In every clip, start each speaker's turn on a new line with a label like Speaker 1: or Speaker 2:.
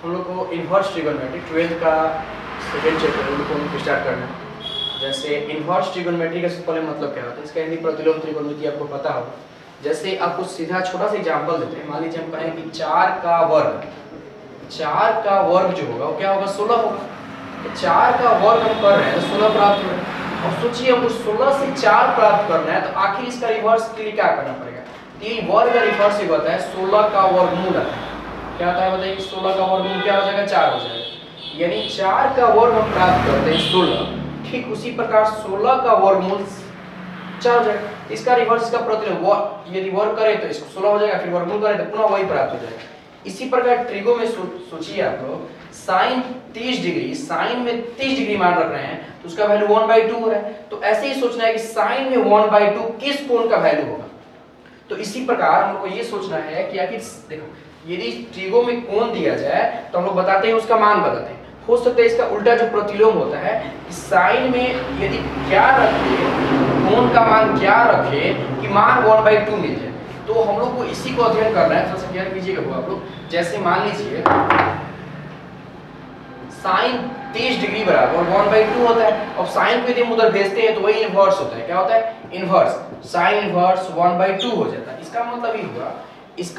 Speaker 1: हम लोग को इन्वर्स ट्रिगोनोमेट्री 12th का सेकेंड चैप्टर हम लोग को स्टार्ट करना है। जैसे इन्वर्स ट्रिगोनोमेट्री का पहले मतलब क्या होता है, इसका हिंदी प्रतिलोम त्रिकोणमिति आपको पता होगा। जैसे आपको सीधा छोटा सा एग्जांपल देते हैं, मान लीजिए हम कहें कि 4 का वर्ग जो होगा वो क्या होगा, 16 होगा। तो 4 का वर्ग हम कर रहे हैं तो 16 प्राप्त हो रहा है। अब सोचिए हमको 16 से 4 प्राप्त करना है, तो आखिर इसका रिवर्स के लिए क्या करना पड़ेगा। तो ये वर्ग का रिवर्स ये होता है 16 का वर्गमूल आता है। क्या होता है बताइए, 16 का वर्गमूल क्या हो जाएगा, 4 हो जाएगा। यानी 4 का वर्ग हम प्राप्त करते हैं 16, ठीक उसी प्रकार 16 का वर्गमूल 4 हो जाएगा। इसका रिवर्स, इसका प्रतिलोम यदि वर्ग करें तो इसको 16 हो जाएगा, फिर वर्गमूल करें तो पुनः वही प्राप्त हो जाएगा। इसी प्रकार ट्रिगो में सोचिए आप लोग, साइन 30 डिग्री, साइन में 30 डिग्री मान रख रहे हैं तो उसका वैल्यू 1/2 हो रहा है। तो ऐसे ही सोचना है कि साइन में 1/2 किस कोण का वैल्यू होगा। तो इसी प्रकार हमको ये सोचना है कि आखिर देखो, यदि ट्रिगो में कोण दिया जाए तो हम लोग बताते हैं उसका मान बताते हैं। हो सकता है इसका उल्टा जो प्रतिलोम होता है कि साइन में यदि क्या रखे, कोण का मान क्या रखे कि मान 1/2 मिल जाए। तो हम लोग को इसी को अध्ययन करना है। थोड़ा सा ध्यान कीजिएगा आप लोग। जैसे मान लीजिए साइन 30 डिग्री बराबर 1/2 होता है। अब साइन को यदि हम उधर भेजते हैं तो वही इन्वर्स होता है। क्या होता है, इन्वर्स। साइन इन्वर्स 1/2 हो जाता है। इसका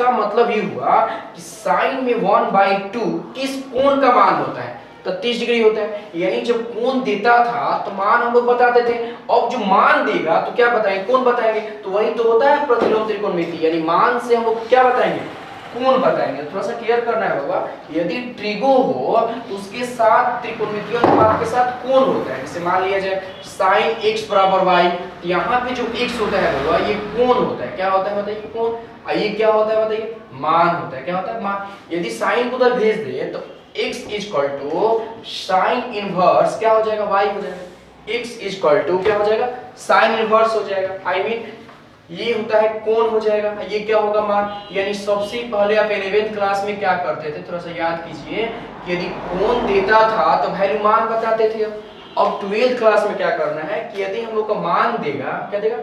Speaker 1: मतलब ये हुआ कि साइन में 1/2 किस कोण का मान होता है, तो 30 डिग्री होता है। यानी जब कोण देता था तो मान हम लोग बताते थे, अब जो मान देगा तो क्या बताएंगे, कोण बताएंगे। तो वही तो होता है प्रतिलोम त्रिकोणमिति, यानी मान से हम लोग क्या बताएंगे, कोण बताएंगे। थोड़ा सा क्लियर करना है होगा। यदि ट्रिगो हो तो उसके साथ त्रिकोणमितीय अनुपात के साथ कोण होता है। जैसे मान लिया जाए sin x बराबर y, यहाँ पे जो x होता है होगा ये कोण होता है। क्या होता है बताइए, कोण। ये क्या होता है बताइए, मान होता है। क्या होता है, मान। यदि साइन को उधर भेज दे तो x equal to sine inverse क्या हो जाएगा, y हो जाएगा। x इक्वल टू क्या हो जाएगा, साइन इनवर्स हो जाएगा। आई मीन ये होता है कोण हो जाएगा, ये क्या होगा, मान। यानी सबसे पहले आप 11th क्लास में क्या करते थे, थोड़ा सा याद कीजिए। यदि कोण देता था तो वैल्यू मान बताते थे। अब 12th क्लास में क्या करना है कि यदि हम लोग का मान देगा, क्या देगा,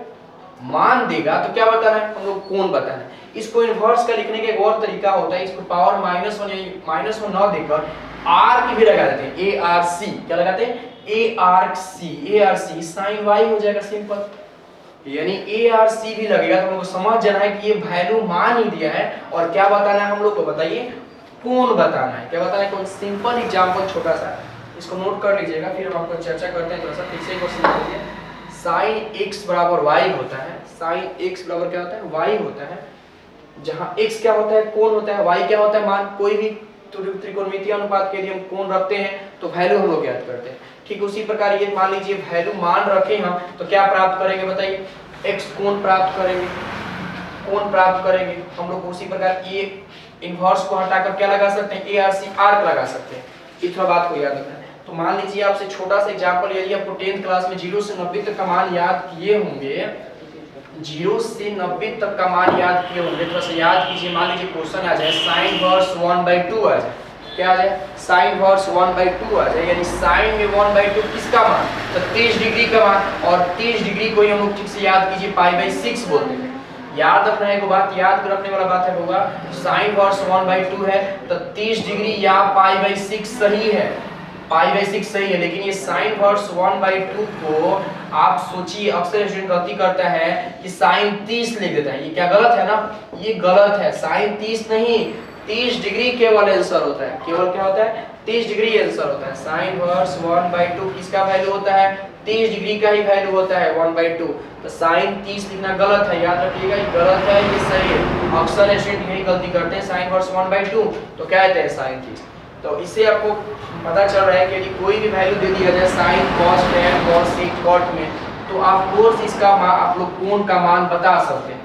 Speaker 1: मान देगा तो क्या बताना है, हम लोग कोण बताना है। इसको इनवर्स का लिखने का एक और तरीका होता है, इसको पावर -1 न देकर आर की भी लगा देते हैं, ARC। क्या लगाते हैं, ARC साइन y हो जाएगा, सिंपल। यानी ARC भी लगेगा तो हमको समझ जाना है कि ये वैल्यू मान ही दिया है और क्या बताना है हम लोग को, बताइए, कोण बताना है। क्या बताना है, कोण। सिंपल एग्जांपल छोटा सा, इसको नोट कर लीजिएगा, फिर हम आपको चर्चा करते हैं। थोड़ा सा फिर से क्वेश्चन लीजिए। sin x बराबर y होता है, sin x बराबर क्या होता है, y होता है। जहां x क्या होता है, कोण होता है, y क्या होता है, मान। कोई भी त्रिकोणमितीय अनुपात के यदि हम कोण रखते हैं तो वैल्यू हम लोग ज्ञात करते हैं। ठीक उसी प्रकार ये मान लीजिए वैल्यू मान रखे हम तो क्या प्राप्त करेंगे बताइए, x कोण प्राप्त करेंगे, कोण प्राप्त करेंगे हम लोग। उसी प्रकार ये इनवर्स को हटाकर क्या लगा सकते हैं, ARC आर्क लगा सकते हैं। इस बात को याद रखना है। तो मान लीजिए आपसे छोटा सा एग्जांपल, यदि आपको 10th क्लास में 0 से 90 तक का मान याद किए होंगे, 0 से 90 तक का मान याद किए होंगे, थोड़ा सा याद कीजिए। मान लीजिए क्वेश्चन आ जाए sin इनवर्स 1/2 आ जाए, क्या आ जाए, sin इनवर्स 1/2 आ जाए। यानी sin में 1/2 किसका मान, तो 30 डिग्री का मान। और 30 डिग्री को ही हम लोग ठीक से याद कीजिए π/6 बोलते हैं। याद रखना है, एक बात याद रखने वाला बात है होगा, sin इनवर्स 1/2 है तो 30 डिग्री या π/6 सही है, π/6 सही है। लेकिन ये sin इनवर्स 1/2 को आप सोचिए, अक्सर स्टूडेंट गलती करता है कि sin 30 लिख देता है। ये क्या गलत है ना, ये गलत है। sin 30 नहीं, 30 डिग्री केवल आंसर होता है। केवल क्या होता है, 30 डिग्री आंसर होता है। sin इनवर्स 1/2 किसका वैल्यू होता है, 30 डिग्री का ही वैल्यू होता है 1/2। तो sin 30 लिखना गलत है, याद रखिएगा, ये गलत है, ये सही है। अक्सर स्टूडेंट यही गलती करते हैं, sin इनवर्स 1/2 तो क्या कहते हैं sin 30। तो इससे आपको पता चल रहा है कि यदि कोई भी वैल्यू दे दिया जाए sin cos tan cos sec cot में, तो आप कोर्स इसका आप लोग कोण का मान बता सकते हैं।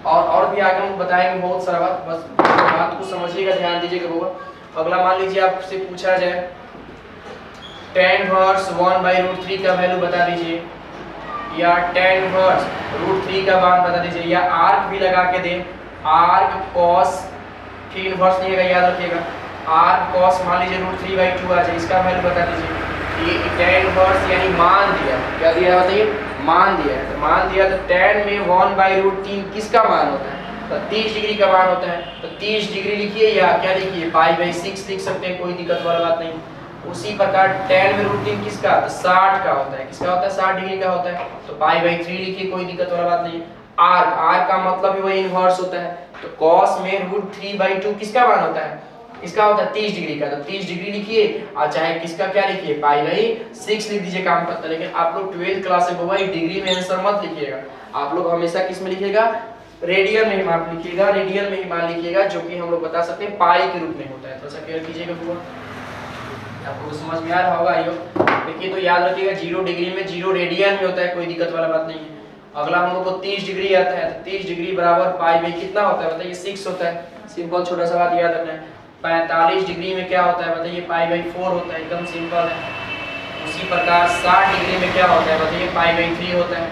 Speaker 1: और भी आगे हम बताएंगे बहुत सारा बात, बस बात को समझिएगा, ध्यान दीजिएगा होगा। अगला मान लीजिए आपसे पूछा जाए tan इनवर्स 1/√3 का वैल्यू बता दीजिए, या tan इनवर्स √3 का मान बता दीजिए, या आर्क भी लगा के दे, आर्क cos, फिर इनवर्स नहीं है, याद रखिएगा, आर्क cos मान लीजिए √3/2 आ जाए, इसका वैल्यू बता दीजिए। ये tan इनवर्स यानी मान दिया, क्या दिया बताइए, मान दिया है। तो मान दिया तो tan में 1/√3 किसका मान होता है, तो 30 डिग्री का मान होता है। तो 30 डिग्री लिखिए या क्या लिखिए π/6 लिख सकते हैं, कोई दिक्कत वाली बात नहीं। उसी प्रकार tan में √3 किसका? तो 60 का होता है। किसका होता है? 60 डिग्री का होता है। तो π/3 लिखिए, कोई दिक्कत वाली बात नहीं। आर्क का मतलब ही वही इनवर्स होता है। तो cos में √3/2 किसका मान होता है? इसका होता है 30 डिग्री का। तो 30 डिग्री लिखिए और चाहे किसका क्या लिखिए π/6 लिख दीजिए, काम करता है। लेकिन आप लोग 12th क्लास में भाई डिग्री में आंसर मत लिखिएगा, आप लोग हमेशा किस में लिखिएगा? रेडियन में ही मान लिखिएगा, रेडियन में ही मान लिखिएगा, जो कि हम लोग बता सकते हैं पाई के रूप में होता है। थोड़ा सा क्लियर कीजिएगा पूरा, आपको समझ में आ रहा होगा। आइयो देखिए, तो याद रखिएगा 0 डिग्री में 0 रेडियन में होता है, कोई दिक्कत वाला बात नहीं है। अगला हम लोग को 30 डिग्री आता है। तो 30 डिग्री बराबर पाई कितना होता है बताइए? 6 होता है। सिंपल छोटा सा बात याद रखना है। 45 डिग्री में क्या होता है बताइए? π/4 होता है, एकदम सिंपल है। उसी प्रकार 60 डिग्री में क्या होता है बताइए? π/3 होता है।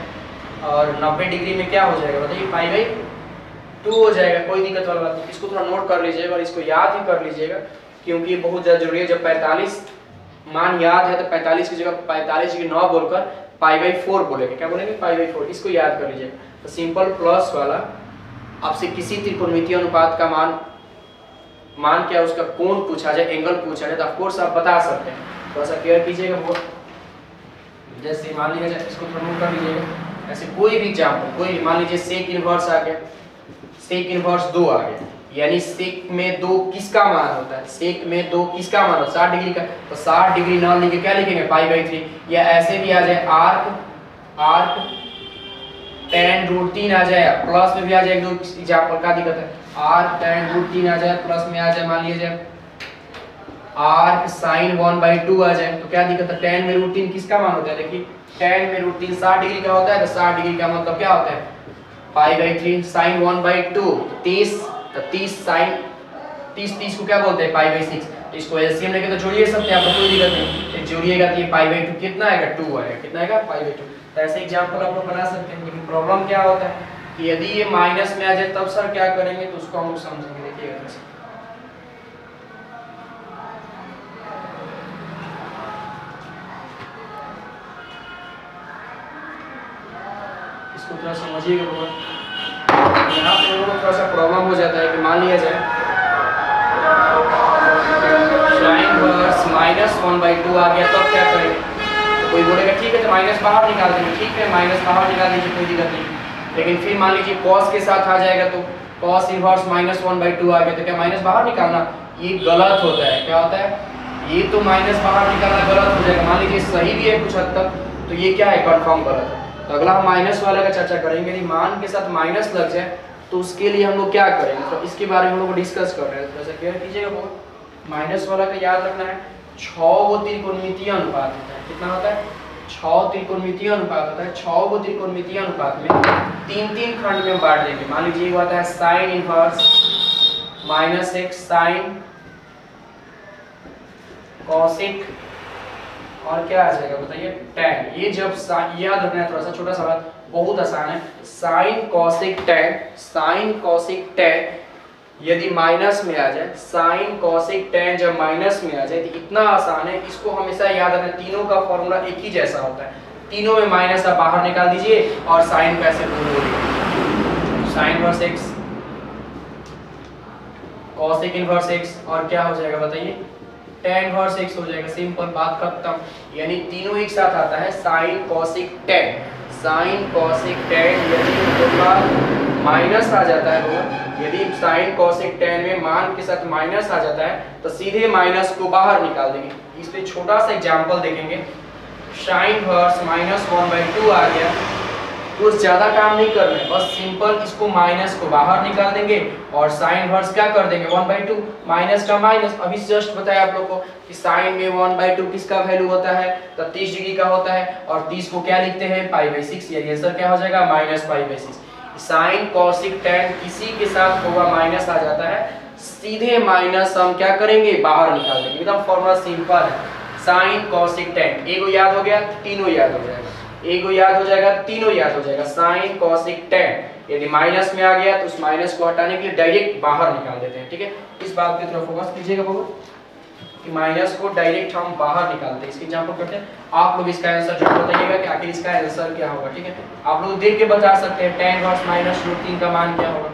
Speaker 1: और 90 डिग्री में क्या हो जाएगा बताइए? π/2 हो जाएगा, कोई दिक्कत वाला बात नहीं। इसको थोड़ा नोट कर लीजिएगा और इसको याद ही कर लीजिएगा, क्योंकि बहुत ज़्यादा जरूरी है। जब 45 मान याद है तो 45 की जगह 45 की 9 बोलकर π/4 बोलेंगे। क्या बोलेंगे? π/4। इसको याद कर लीजिएगा। तो सिंपल प्लस वाला आपसे किसी त्रिकोणमितीय अनुपात का मान क्या, उसका कोण पूछा जाए, एंगल पूछा जाए, तो ऑफ कोर्स आप बता सकते हैं। थोड़ा सा क्लियर कीजिएगा वो। जैसे मान लीजिए, इसको थोड़ा नोट कर लीजिएगा। ऐसे कोई भी एग्जांपल, कोई मान लीजिए सेक इनवर्स आ गया, सेक इनवर्स 2 आ गया, यानी सेक में 2 किसका मान होता है? सेक में 2 किसका मान होता है? 60 डिग्री का। तो 60 डिग्री ना लिखे क्या लिखेंगे? π/3। या ऐसे भी आ जाए आर्क tan √3 आ जाए, प्लस में भी आ जाए। दो एग्जांपल का दिक्कत है, आर्क tan √3 आ जाए, प्लस में आ जाए मान लीजिए आर्क sin 1/2 आ जाए, तो क्या दिक्कत है? tan में √3 किसका मान होता है? देखिए tan में √3 60 डिग्री का होता है। तो 60 डिग्री का मतलब क्या होता है? π/3 sin 1/2 30, तो 30 sin 30 को क्या बोलते हैं? π/6। तो इसको एलसीएम लेके तो जोड़िए सकते हैं, आपको कोई दिक्कत नहीं। जोड़िएगा तो ये π/2 कितना आएगा? 2 आएगा। कितना आएगा? π/2। तो ऐसे एग्जांपल आप लोग बना सकते हैं। लेकिन प्रॉब्लम क्या होता है कि यदि ये माइनस में आ जाए तब सर क्या करेंगे, तो उसको हम लोग समझेंगे। देखिएगा कैसे, इसको थोड़ा समझिएगा बहुत। यहाँ पे लोगों को थोड़ा सा प्रॉब्लम हो जाता है कि मान लिया जाए sin वर्स -1/2 आ गया, तब क्या करेंगे? तो कोई बोलेगा ठीक है तो माइनस बाहर निकाल देंगे। ठीक है, माइनस बाहर निकाल दीजिए, कोई दिक्कत नहीं। लेकिन फिर मान लीजिए cos के साथ आ जाएगा, तो cos इनवर्स -1/2 आ गया, तो क्या माइनस बाहर निकालना? ये गलत होता है। क्या होता है? ये तो माइनस बाहर निकालना गलत हो जाएगा। मान लीजिए सही भी है कुछ हद तक, तो ये क्या है? कन्फर्म गलत है। तो अगला हम माइनस वाले का चर्चा करेंगे। यदि मान के साथ माइनस लग जाए तो उसके लिए हम लोग क्या करेंगे, तो इसके बारे में हम लोग डिस्कस कर रहे हैं। थोड़ा सा क्लियर कीजिएगा बहुत। माइनस वाला का याद रखना है, 6 गो त्रिकोणमितीय अनुपात होता है। कितना होता है? 6 त्रिकोणमितीय अनुपात होता है। 6 गो त्रिकोणमितीय अनुपात में 3-3 खंड में बांट देंगे। मान लीजिए ये होता है sine inverse -x sine cosec और क्या आ जाएगा बताइए? tan। ये जब याद रखना है, थोड़ा सा छोटा सा बात, बहुत आसान है। Sine cosec tan, sine cosec tan यदि माइनस में आ जाए, साइन कॉसिक tan जब माइनस में आ जाए, तो इतना आसान है, इसको हमेशा याद रखना। तीनों का फॉर्मूला एक ही जैसा होता है। तीनों में माइनस आप बाहर निकाल दीजिए और साइन को ऐसे बोल दीजिए, sine verse x cosec inverse x और क्या हो जाएगा बताइए? tan इनवर्स x हो जाएगा। सिंपल, बात खत्म। यानी तीनों एक साथ आता है, sine cosec tan, sine cosec tan। यदि उनका माइनस आ जाता है, यदि साइन कॉसिक tan में मान के साथ माइनस आ जाता है, तो सीधे माइनस को बाहर निकाल देंगे। इस पे छोटा सा एग्जांपल देखेंगे। साइन वर्स -1/2 आ गया, कुछ ज्यादा काम नहीं करना है, बस सिंपल इसको माइनस को बाहर निकाल देंगे और साइन वर्स क्या कर देंगे? 1/2, माइनस का माइनस। अभी जस्ट बताया आप लोग को कि साइन में 1/2 किसका वैल्यू होता है? तो 30 डिग्री का होता है। और 30 को क्या लिखते हैं? π/6। यानी आंसर क्या हो जाएगा? -π/6। साइन कॉसिक tan किसी के साथ होगा माइनस आ जाता है, सीधे माइनस हम क्या करेंगे? बाहर निकाल देंगे। एकदम फॉर्मूला सिंपल है। साइन कॉसिक tan, एगो याद हो गया, तीनों याद हो जाएगा। एगो याद हो जाएगा, तीनों याद हो जाएगा। साइन कॉसिक tan यदि माइनस में आ गया तो उस माइनस को हटाने के लिए डायरेक्ट बाहर निकाल देते हैं। ठीक है, इस बात की तरफ फोकस कीजिएगा बहुत, कि माइनस को डायरेक्ट हम बाहर निकालते हैं। इसकी एग्जांपल करते हैं। आप लोग इसका आंसर जरूर बताइएगा कि आखिर इसका आंसर क्या होगा। ठीक है, आप लोग देख के बता सकते हैं tan इनवर्स -√3 का मान क्या होगा।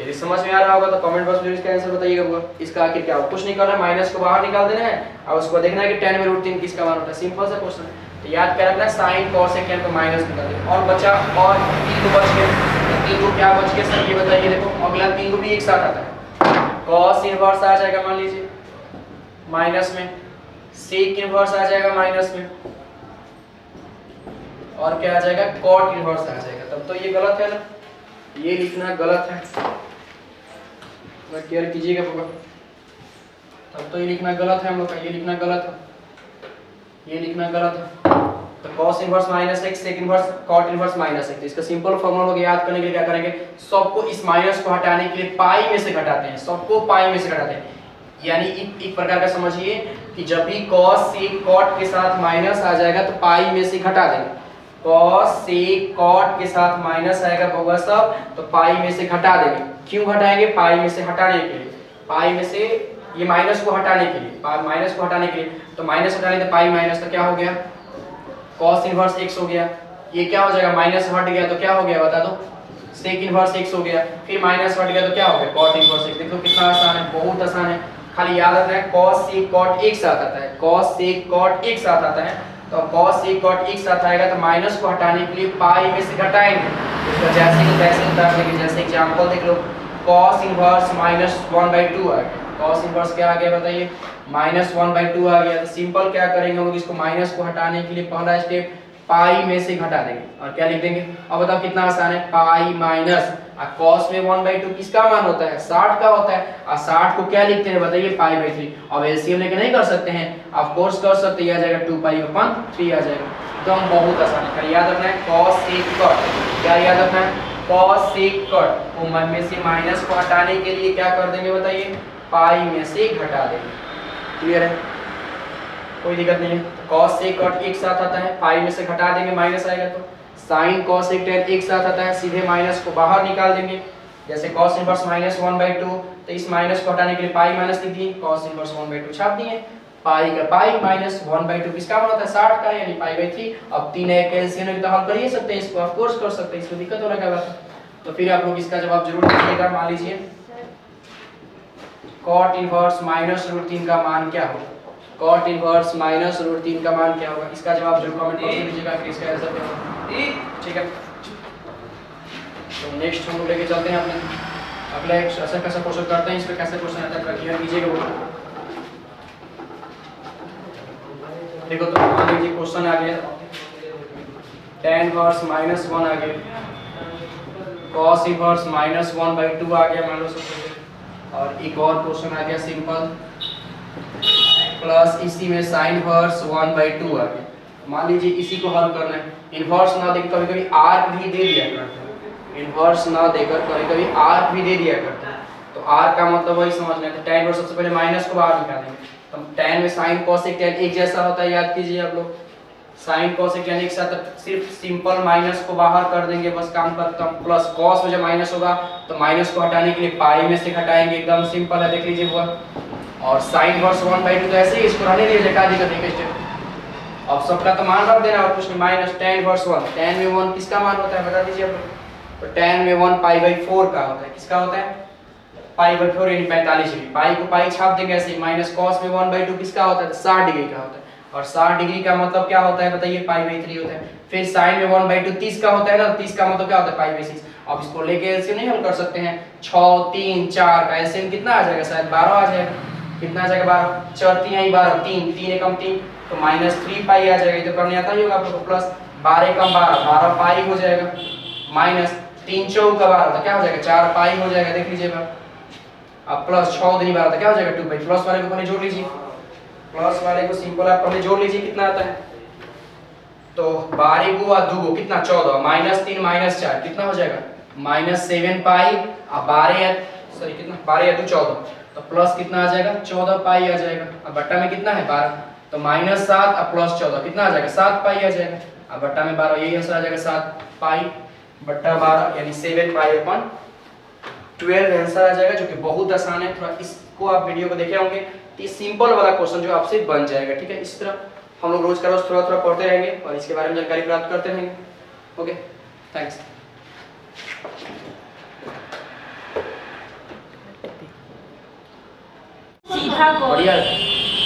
Speaker 1: यदि समझ में आ रहा होगा तो कमेंट बॉक्स में इसका आंसर बताइएगा। इसका आखिर क्या कुछ नहीं करना है, माइनस को बाहर निकाल देना है और उसको देखना है कि tan में √3 किसका मान होता है। सिंपल सा क्वेश्चन है। तो याद क्या रखना है, sin cos secant को माइनस निकाल देना। और बचा और 3 को बच गया, 3 को क्या बच गया सर ये बताइए। देखो अगला 3 को भी एक साथ आता है। cos इनवर्स आ जाएगा मान लीजिए माइनस में, sec इनवर्स आ जाएगा माइनस में, और क्या आ जाएगा cot इनवर्स आ जाएगा। तब तो ये गलत है ना, ये लिखना गलत है, केयर कीजिएगा बाबा। तब तो ये लिखना गलत है हम लोग का, ये लिखना गलत है, ये लिखना गलत है। तो cos inverse minus x, sec inverse cot inverse minus x। तो इसका सिंपल फॉर्मूला हो गया। याद करने के लिए क्या करेंगे, सबको इस माइनस को हटाने के लिए पाई में से घटाते हैं, सबको पाई में से घटाते हैं। यानी एक प्रकार का समझिए कि जब भी cos sec cot के साथ माइनस आ जाएगा तो पाई में से घटा देंगे। cos sec cot के साथ माइनस आएगा बउआ सब, तो पाई में से घटा देंगे। क्यों घटाएंगे, पाई में से हटाने के लिए, पाई में से ये माइनस को हटाने के लिए, माइनस को हटाने के लिए। तो माइनस हटाने तो पाई माइनस, तो क्या हो गया cos इनवर्स x हो गया। ये क्या हो जाएगा, माइनस हट गया तो क्या हो गया बता दो, sec इनवर्स x हो गया। फिर माइनस हट गया तो क्या हो गया cot इनवर्स x। देखो कितना आसान है, बहुत आसान है। खाली याद रखना है cos sec cot एक साथ आता है, cos sec cot एक साथ आता है। तो cos sec cot एक साथ आएगा तो माइनस को हटाने के लिए पाई में से घटाएंगे। इसका जैसे कि तैसे उतार लेंगे। जैसे एग्जांपल देख लो, cos इनवर्स -1/2 आ गया। cos इनवर्स क्या आ गया बताइए, -1/2 आ गया। तो सिंपल क्या करेंगे हम लोग, इसको माइनस को हटाने के लिए पहला स्टेप पाई में से घटा देंगे और क्या लिख देंगे। अब बताओ कितना आसान है, पाई माइनस cos में 1/2 किसका मान होता है, 60 का होता है। और 60 को क्या लिखते हैं बताइए, π/3। अब एलसीएम लेके नहीं कर सकते हैं, ऑफ कोर्स कर सकते हैं, आ जाएगा 2π/3 आ जाएगा। एकदम बहुत आसान है। खाली याद रखना है cos sec cot, क्या याद रखना है cos sec cot को में से माइनस को हटाने के लिए क्या कर देंगे बताइए, पाई में से घटा देंगे। क्लियर है, कोई दिक्कत नहीं है। cos sec cot एक साथ आता है, पाई में से घटा देंगे, माइनस आएगा। तो sin cos sec tan एक साथ आता है, सीधे माइनस को बाहर निकाल देंगे। जैसे cos इनवर्स -1/2, तो इस माइनस को हटाने के लिए पाई माइनस लिख दिए, cos इनवर्स 1/2 छाप दिए। पाई का पाई माइनस 1/2 किसका मान होता है, 60 का, यानी π/3। अब 3 है कैलसियम है तो हल कर ही सकते हैं इसको, ऑफ कोर्स कर सकते हैं, इसमें दिक्कत होना क्या बात है। तो फिर आप लोग इसका जवाब जरूर दीजिएगा। मान लीजिए cot इनवर्स -√3 का मान क्या होगा, cot इनवर्स -√3 का मान क्या होगा, इसका जवाब जरूर कमेंट बॉक्स में दीजिएगा, फिर इसका आंसर क्या होगा। ठीक है, तो नेक्स्ट हम लोग लेके चलते हैं अपने अगला एक ऐसा कैसा क्वेश्चन करते हैं। इस पे कैसे क्वेश्चन आता है क्लियर कीजिएगा वो। देखो तो मान लीजिए क्वेश्चन आ गया tan इनवर्स -1 आ गया, cos इनवर्स -1/2 आ गया मान लो सब। और एक और क्वेश्चन आ गया सिंपल, प्लस इसी में sin इनवर्स 1/2 आ गया। मान लीजिए इसी को हल करना है। इनवर्स ना देकर कभी-कभी आर्क भी दे दिया करता है, इनवर्स ना देकर कभी-कभी आर्क भी दे दिया करता है। तो आर्क का मतलब वही समझना है। तो tan इनवर्स सबसे पहले माइनस को बाहर निकालेंगे। तो tan में sin cos sec tan एक जैसा होता है, याद कीजिए आप लोग। sin cos sec tan एक साथ, सिर्फ सिंपल माइनस को बाहर कर देंगे, बस काम खत्म। प्लस cos में जब माइनस होगा तो माइनस को हटाने के लिए पाई में से घटाएंगे, एकदम सिंपल है, देख लीजिए हुआ। और sin इनवर्स 1/2 तो ऐसे ही इसको रहने दीजिए, का दिक्कत नहीं स्टेप। अब सबका तो मान रख देना और कुछ नहीं, माइनस tan इनवर्स 1। tan में 1 किसका मान होता है बता दीजिए आप लोग। तो tan में 1 π/4 का होता है, किसका होता है π/4 यानी 45 डिग्री। पाई को पाई छाप देंगे ऐसे। माइनस cos में 1/2 किसका होता है, 60 डिग्री का होता है। और 60 डिग्री का मतलब क्या होता है बताइए, π/3 होता है। फिर sin में 1/2 30 का होता है ना, 30 का मतलब क्या होता है π/6। अब इसको लेके एलसीएम नहीं हम कर सकते हैं। 6 3 4 का एलसीएम कितना आ जाएगा, शायद 12 आ जाएगा। कितना आ जाएगा 12, 4 3 आई 12, 3 3 एकम 3, तो -3π आ जाएगा। ये तो करने आता ही होगा आप लोग को। प्लस 12 एकम 12, 12 पाई हो जाएगा। माइनस 3 चौका 12, तो क्या हो जाएगा 4 पाई हो जाएगा, देख लीजिए बात। अब प्लस 6 दूनी 12, तो क्या हो जाएगा 2 पाई। प्लस वाले को पहले जोड़ लीजिए, प्लस वाले को सिंपल आप पहले जोड़ लीजिए, कितना आता है। तो 12 को और 2 को कितना 14, -3 -4 कितना हो जाएगा -7 पाई। अब 12 सॉरी कितना 12 या 2 14, तो प्लस कितना आ जाएगा 14 पाई आ जाएगा। अब बट्टा में कितना है 12, तो -7 और प्लस 14 कितना आ जाएगा 7 पाई आ जाएगा। अब बट्टा में 12, यही आंसर आ जाएगा 7 पाई बट्टा 12 यानी 7 पाई/12 आंसर आ जाएगा, जो कि बहुत आसान है। थोड़ा इसको आप वीडियो को देखे होंगे तो ये सिंपल वाला क्वेश्चन जो आपसे बन जाएगा। ठीक है, इस तरह हम लोग रोज का रोज थोड़ा थोड़ा पढ़ते रहेंगे और इसके बारे में जानकारी प्राप्त करते रहेंगे। Okay, thanks.
Speaker 2: सीधा कॉस।
Speaker 1: बढ़िया है,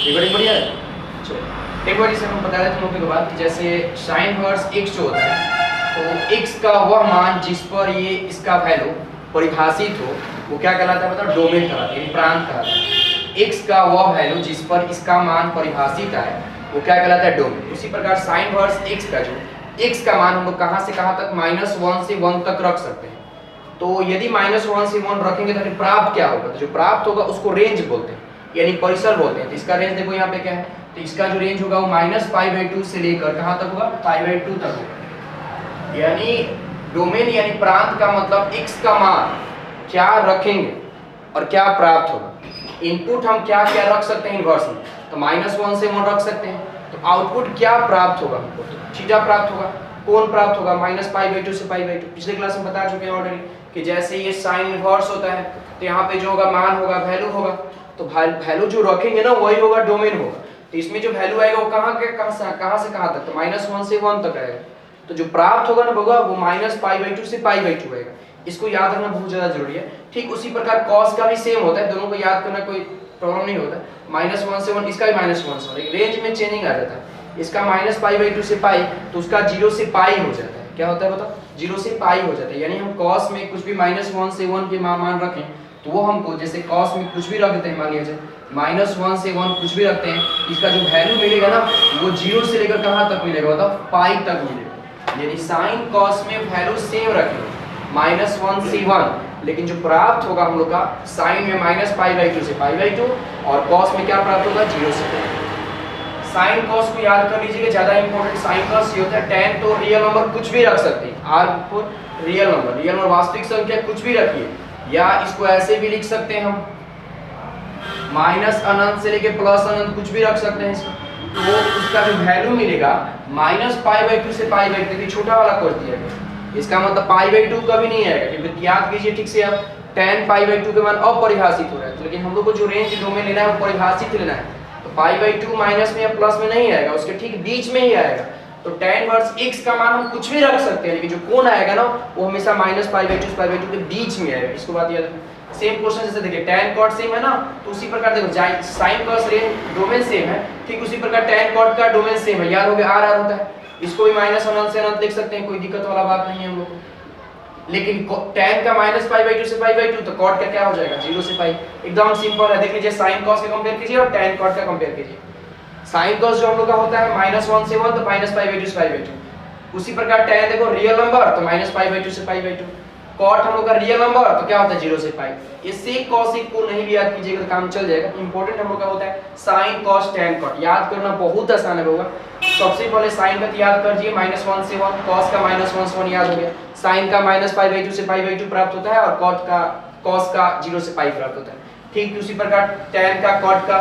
Speaker 1: ये बड़ी बढ़िया है। चलो एक बार इसे हम बता देते हैं के बाद कि जैसे साइन इनवर्स x जो होता है तो x का वह मान जिस पर ये इसका वैल्यू परिभाषित हो वो क्या कहलाता है, मतलब डोमेन कहलाता है, प्रांत कहलाता है। x का वह वैल्यू जिस पर इसका मान परिभाषित है वो क्या कहलाता है, डोमेन। उसी प्रकार साइन इनवर्स x का जो x का मान हम लोग कहां से कहां तक -1 से 1 तक रख सकते हैं। तो यदि -1 से 1 रखेंगे तो फिर प्राप्त क्या होगा, तो जो प्राप्त होगा उसको रेंज बोलते हैं, यानी परिसर बोलते हैं। तो इसका रेंज देखो यहाँ पे क्या है, तो इसका जो रेंज होगा वो -π/2 से लेकर कहां तक होगा, π/2 तक होगा। यानी डोमेन यानी प्रांत का मतलब x का मान क्या रखेंगे और क्या प्राप्त होगा। इनपुट हम क्या क्या रख सकते हैं इनवर्स में, तो -1 से 1 रख सकते हैं। तो आउटपुट क्या प्राप्त होगा हमको, तो थीटा प्राप्त होगा। कौन प्राप्त होगा, -π/2 से π/2। पिछले क्लास में बता चुके हैं ऑलरेडी कि जैसे ये साइन इनवर्स होता है तो यहाँ पे जो होगा मान होगा, वैल्यू होगा, तो वैल्यू जो रखेंगे ना वही होगा, डोमेन होगा। तो इसमें जो वैल्यू आएगा वो कहाँ से कहाँ तक, तो -1 से 1 तक आएगा। तो जो प्राप्त होगा ना होगा वो -π/2 से π/2 आएगा। इसको याद रखना बहुत ज्यादा जरूरी है। ठीक उसी प्रकार cos का भी सेम होता है, दोनों को याद करना कोई प्रॉब्लम नहीं होता। -1 से 1, इसका भी -1 से 1, रेंज में चेंजिंग आ जाता है। इसका -π/2 से π, तो उसका 0 से π हो जाता है। क्या होता है बताओ, 0 से π हो जाता है। यानी हम cos में कुछ भी -1 से 1 के मान रखें तो वो हमको जैसे cos में कुछ भी रख देते हैं, मान लीजिए -1 से 1 कुछ भी रखते हैं, इसका जो वैल्यू मिलेगा ना वो 0 से लेकर कहाँ तक मिलेगा बताओ, π तक मिलेगा। यानी साइन cos में वैल्यू सेम रखेंगे -1 से 1, लेकिन जो प्राप्त होगा हम लोग का साइन में -π/2 से π/2 और cos में क्या प्राप्त होगा, 0 से 1। साइन cos को याद कर लीजिएगा, ज्यादा इंपॉर्टेंट साइन cos ये होता है। tan तो रियल नंबर कुछ भी रख सकते हैं, r फॉर रियल नंबर वास्तविक संख्या कुछ भी रखिए, या इसको ऐसे भी लिख सकते हैं हम -अनंत से लेके +अनंत कुछ भी रख सकते हैं इसको। तो उसका जो वैल्यू मिलेगा -π/2 से π/2, देखिए छोटा वाला कर दिया गया, इसका मतलब π/2 कभी नहीं आएगा, क्योंकि याद कीजिए ठीक से आप tan π/2 के मान अपरिभाषित हो रहा है, लेकिन हम लोग को जो रेंज डोमेन लेना है वो परिभाषित लेना है। तो π/2 माइनस में या प्लस में नहीं आएगा, उसके ठीक बीच में ही आएगा। तो tan इनवर्स x का मान हम कुछ भी रख सकते हैं, लेकिन जो कोण आएगा ना वो हमेशा -π/2 से π/2 के बीच में आएगा। इसको बात याद रखना। सेम क्वेश्चन जैसे देखिए tan cot सेम है ना, तो उसी प्रकार देखो sin cos range domain same है, ठीक उसी प्रकार tan cot का डोमेन सेम है। याद हो गया, r होता है, इसको भी -अनंत से अनंत लिख सकते हैं, कोई दिक्कत वाला बात नहीं है हम लोग को। लेकिन tan का -π/2 से π/2, तो cot का क्या हो जाएगा, 0 से π। एकदम सिंपल है, देख लीजिए sin cos का कंपेयर कीजिए और tan cot का कंपेयर कीजिए। sin cos जो हम लोग का होता है -1 से 1, तो -π/2 से π/2। उसी प्रकार tan देखो रियल नंबर तो -π/2 से π/2। cot हम लोग का रियल नंबर तो क्या होता है, 0 से π। इससे cos को नहीं भी याद कीजिएगा तो काम चल जाएगा। इंपॉर्टेंट हम लोग का होता है sin cos tan cot, याद करना बहुत आसान है होगा। सबसे पहले sin का याद कर लीजिए -1 से 1, cos का -1 से 1 याद हो गया, sin का -π/2 से π/2 प्राप्त होता है और cos का 0 से π प्राप्त होता है। ठीक उसी प्रकार tan का cot का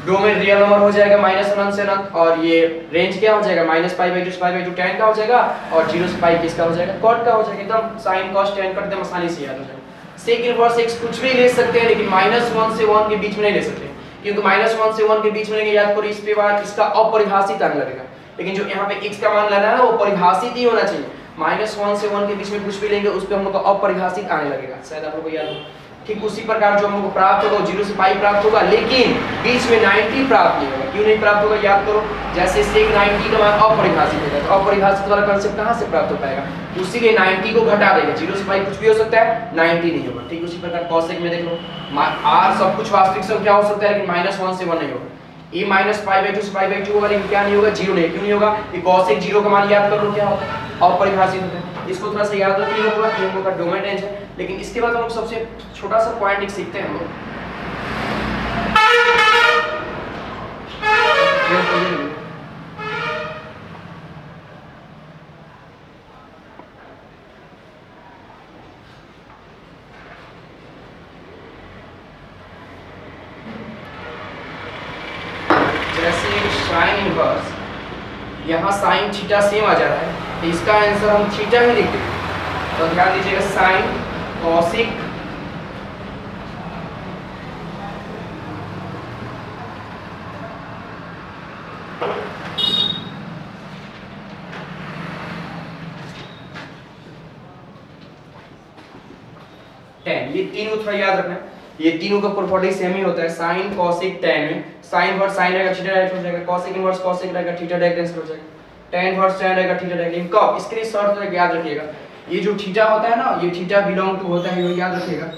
Speaker 1: डोमेन रियल नंबर हो जाएगा -अनंत से अनंत, और ये रेंज क्या हो जाएगा -π/2 से π/2 tan का हो जाएगा और 0 से π किसका हो जाएगा, cot का हो जाएगा। एकदम sin cos tan cot एकदम आसानी से याद हो जाएगा। sec इनवर्स x कुछ भी ले सकते हैं, लेकिन -1 से 1 के बीच में नहीं ले सकते, क्योंकि -1 से 1 के बीच में लेंगे याद करो इस पे बार इसका अपरिभाषित आने लगेगा। लेकिन जो यहाँ पे x का मान लेना है ना वो परिभाषित ही होना चाहिए। -1 से 1 के बीच में कुछ भी लेंगे उस पे हम लोग का अपरिभाषित आने लगेगा, शायद आप लोग को याद हो। ठीक उसी प्रकार जो हमको प्राप्त होगा 0 से π प्राप्त होगा, लेकिन बीच में 90 प्राप्त नहीं होगा। क्यों नहीं प्राप्त होगा, याद करो, जैसे sec 90 का मान अपरिभाषित होगा, तो अपरिभाषित वाला कांसेप्ट कहां से प्राप्त हो पाएगा, उसी के 90 को घटा देगा। 0 से π कुछ भी हो सकता है, 90 नहीं होगा। ठीक उसी प्रकार cosec में देख लो, r सब कुछ वास्तविक संख्या हो सकता है, लेकिन -1 से 1 नहीं होगा। ये -π/2 से π/2 होगा, लेकिन क्या नहीं होगा, 0 नहीं। क्यों नहीं होगा, ये cosec 0 का मान याद कर लो क्या होता है, अपरिभाषित होता है। इसको थोड़ा सा याद रखिए होगा कि हम लोग का डोमेन रेंज है। लेकिन इसके बाद हम लोग सबसे छोटा सा पॉइंट एक सीखते हैं हम लोग। जैसे sin इनवर्स, यहाँ sin थीटा सेम आ जा रहा है, तो इसका आंसर हम थीटा ही लिख देंगे। तो ध्यान दीजिएगा sin cosec tan, ये तीनों थोड़ा याद रखना है। ये तीनों का प्रॉपर्टी सेम ही होता है, साइन कॉसिक टैन में साइन इनवर्स साइन रहेगा थीटा डायरेक्ट हो जाएगा, कॉसिक इनवर्स कॉसिक रहेगा थीटा डायरेक्ट कैंसिल हो जाएगा, टैन इनवर्स टैन रहेगा थीटा डायरेक्ट। लेकिन कब, इसके लिए शर्त है याद रखिएगा, ये जो थीटा होता है ना, ये थीटा बिलोंग टू होता है, ये याद रखिएगा।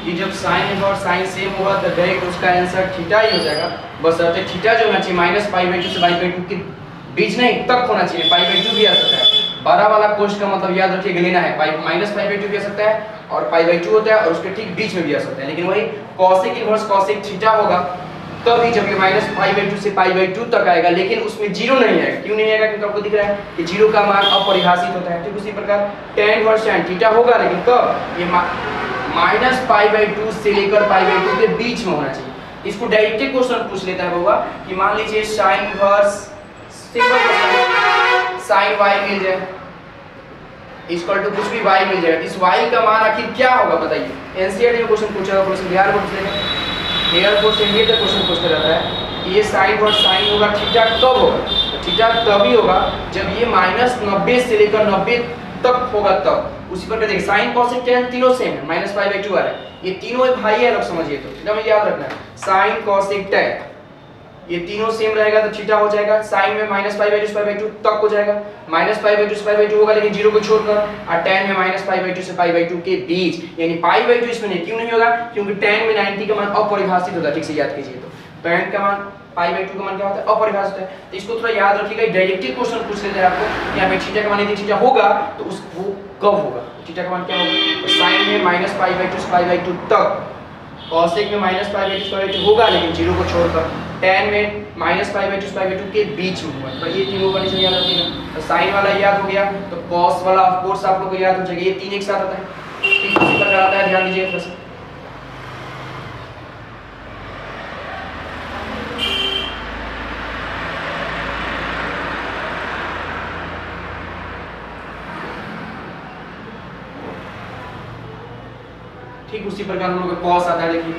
Speaker 1: ये जब साइन और साइन सेम होगा तो डायरेक्ट उसका आंसर थीटा ही हो जाएगा। बस अर्थात थीटा जो होना चाहिए -π/2 से π/2 के बीच नहीं तक होना चाहिए, π/2 भी आ सकता है। 12 वाला कोष्ठ का मतलब याद रखिएगा लेना है, -π/2 भी आ सकता है और π/2 होता है और उसके ठीक बीच में भी आ सकता है। लेकिन वही cosec इनवर्स cosec थीटा होगा तभी जब ये -π/2 से π/2 तक आएगा, लेकिन उसमें जीरो नहीं आएगा। क्यों नहीं आएगा? क्योंकि आपको दिख रहा है कि जीरो का मान अपरिभाषित होता है। ठीक उसी प्रकार tan इनवर्स tan थीटा होगा, लेकिन कब, ये -π/2 से लेकर π/2 के बीच में होना चाहिए। इसको डायरेक्ट क्वेश्चन पूछ लेता है बाबा कि मान लीजिए sin इनवर्स sin y मिल जाए इक्वल टू कुछ भी y मिल जाएगा, इस y का मान आखिर क्या होगा बताइए। एनसीईआरटी में क्वेश्चन पूछा होगा, बिहार में पूछ लेंगे, एयरफोर्स इंडिया का क्वेश्चन पूछता रहता है कि ये sin और sin होगा थीटा कब होगा, तो थीटा तभी होगा जब ये -90 से लेकर 90 तक होगा तब। उसी प्रकार देखिए sin cosec tan तीनों सेम है, -π/2 आ रहा है, ये तीनों एक भाई है लोग समझिए, तो थीटा में याद रखना है sin cosec tan ये तीनों सेम रहेगा तो थीटा हो जाएगा। sin में -π/2 से π/2 तक हो जाएगा, -π/2 से π/2 होगा लेकिन जीरो को छोड़कर, और tan में -π/2 से π/2 के बीच, यानी π/2 इसमें नहीं। क्यों नहीं होगा? क्योंकि tan में 90 का मान अपरिभाषित होता है। ठीक से याद कीजिए, तो tan का मान π/2 का मान क्या होता है? अपरिभाषित होता है। तो इसको थोड़ा याद रखिएगा, डायरेक्टली क्वेश्चन पूछ लेते हैं आपको, यहाँ पे थीटा का मान यदि थीटा होगा तो उस वो कब होगा, थीटा का मान क्या होगा। तो sin में -π/2 से π/2 तक, cosec में -π/2 से π/2 होगा लेकिन जीरो को छोड़कर, tan में -π/2 से π/2 के बीच में होगा। तो ये तीनों कंडीशन याद रखिएगा। तो sin वाला याद हो गया तो cos वाला ऑफ कोर्स आप लोगों को याद हो जाएगा, ये तीन एक साथ आता है। ठीक इसी प्रकार आता है, ध्यान दीजिए थोड़ा सा। ठीक उसी प्रकार हम लोग का cos आता है, देखिए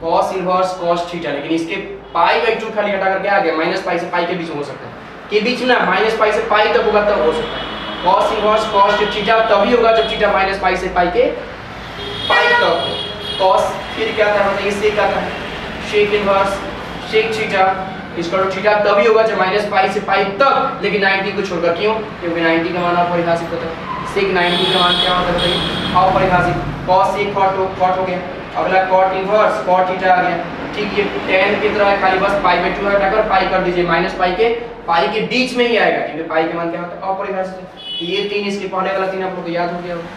Speaker 1: cos इनवर्स cos थीटा, लेकिन इसके π/2 खाली हटा करके आ गया, -π से π के बीच में हो सकता है, के बीच में ना -π से π तक होगा तब हो सकता है। cos इनवर्स cos थीटा तभी होगा जब थीटा -π से π के π तक हो। cos फिर क्या था बताइए, sec आता है, sec इनवर्स sec थीटा इसका थीटा तभी होगा जब -π से π तक, लेकिन 90 को छोड़कर। क्यों? क्योंकि 90 का मान अपरिभाषित होता है। sec 90 का मान क्या होता है बताइए, अपरिभाषित। cos sec cot हो गया, अगला cot इनवर्स cot थीटा आ गया। ठीक ये tan की तरह है, खाली बस π/2 हटाकर π कर दीजिए, -π के बीच में ही आएगा क्योंकि π के मान क्या होता है? अपरिभाषित। ये तीन इसके पहले वाला तीन आप लोग को याद हो गया होगा।